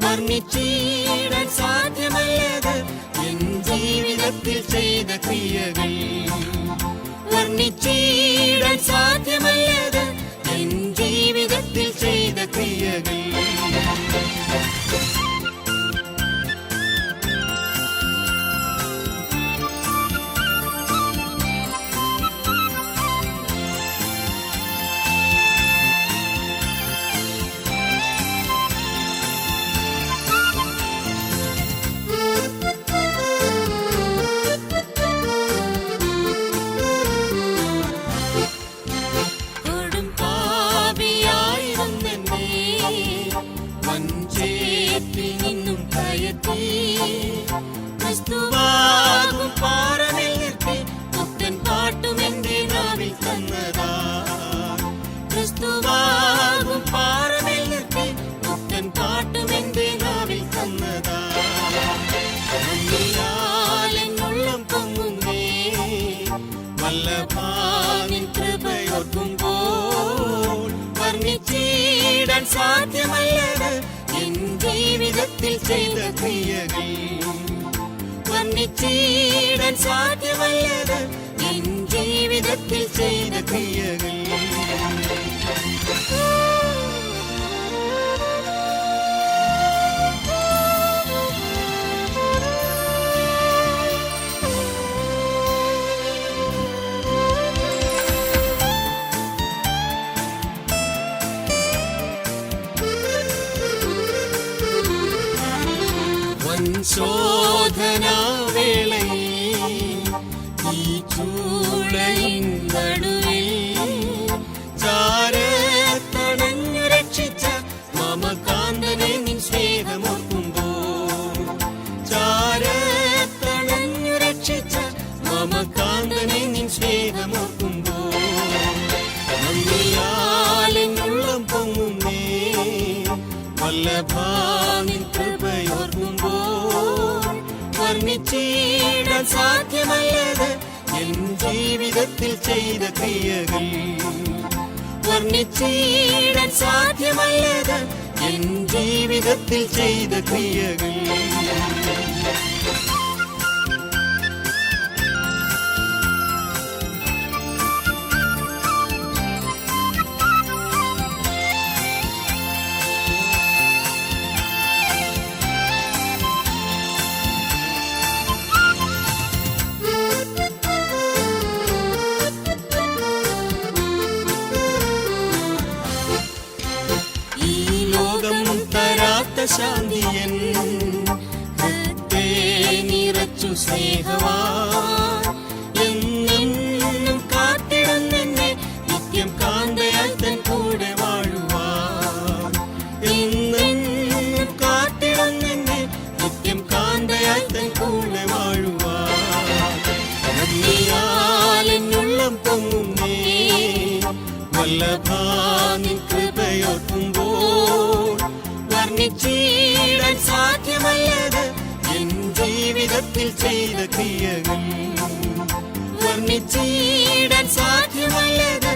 വർണ്ണിച്ചിടാൻ സാധ്യമല്ലത് N ജീവിതത്തിൽ ചെയ്ത ക്രിയകൾ. വർണ്ണിച്ചിടാൻ സാധ്യമല്ലത് എൻ ജീവിതത്തിൽ ചെയ്ത ക്രിയകൾ. ക്രിസ്തുവാകും പാറമേൽ നിർത്തി പുത്തൻ പാട്ടും എന്റെ നാവിൽ തന്നതാ. ക്രിസ്തുവാകും പാറമേൽ നിർത്തി പുത്തൻ പാട്ടും എന്റെ നാവിൽ തന്നതാ. എന്നുള്ളം പൊങ്ങുന്നേ വല്ലഭാനിൻ കൃപയോർക്കുമ്പോൾ. വർണ്ണിച്ചിടാൻ സാധ്യമല്ലത് എൻ ജീവിതത്തിൽ ചെയ്ത ക്രിയകൾ. വർണ്ണിച്ചിടാൻ സാധ്യമല്ലത് എൻ ജീവിതത്തിൽ ചെയ്ത ക്രിയകൾ. ശോധനാവേളയിൽ ഈ ചൂളയിൻ നടുവിൽ ചാരത്തണഞ്ഞു രക്ഷിച്ച മമകാന്തനെ നിൻ സ്നേഹമോർക്കുമ്പോൾ. ചാരത്തണഞ്ഞു രക്ഷിച്ച മമകാന്തനെ നിൻ സ്നേഹമോർക്കുമ്പോൾ. നന്ദിയാലെന്നുള്ളം പൊങ്ങുന്നേ വല്ലഭാനിൻ കൃപയോർക്കുമ്പോൾ. വർണ്ണിച്ചിടാൻ സാധ്യമല്ലത് എൻ ജീവിതത്തിൽ ചെയ്ത ക്രിയകൾ. വർണ്ണിച്ചിടാൻ സാധ്യമല്ലത് എൻ ജീവിതത്തിൽ ചെയ്ത ക്രിയകൾ. ശാന്തിയൻ ഹൃദേ നിറച്ചു സ്നേഹവാൻ. എന്നും കാത്തിടുന്നെന്നെ നിത്യം കാന്തയായി തൻ കൂടെ വാഴുവാൻ. എന്നും കാത്തിടുന്നെന്നെ നിത്യം കാന്തയായി തൻ കൂടെ വാഴുവാൻ. നന്ദിയാലെന്നുള്ളം പൊങ്ങുന്നേ വല്ലഭാനിൻ കൃപയോർക്കുമ്പോൾ. വർണ്ണിച്ചിടാൻ സാധ്യമല്ലത് എൻ ജീവിതത്തിൽ ചെയ്ത ക്രിയകൾ. വർണ്ണിച്ചിടാൻ സാധ്യമല്ലത്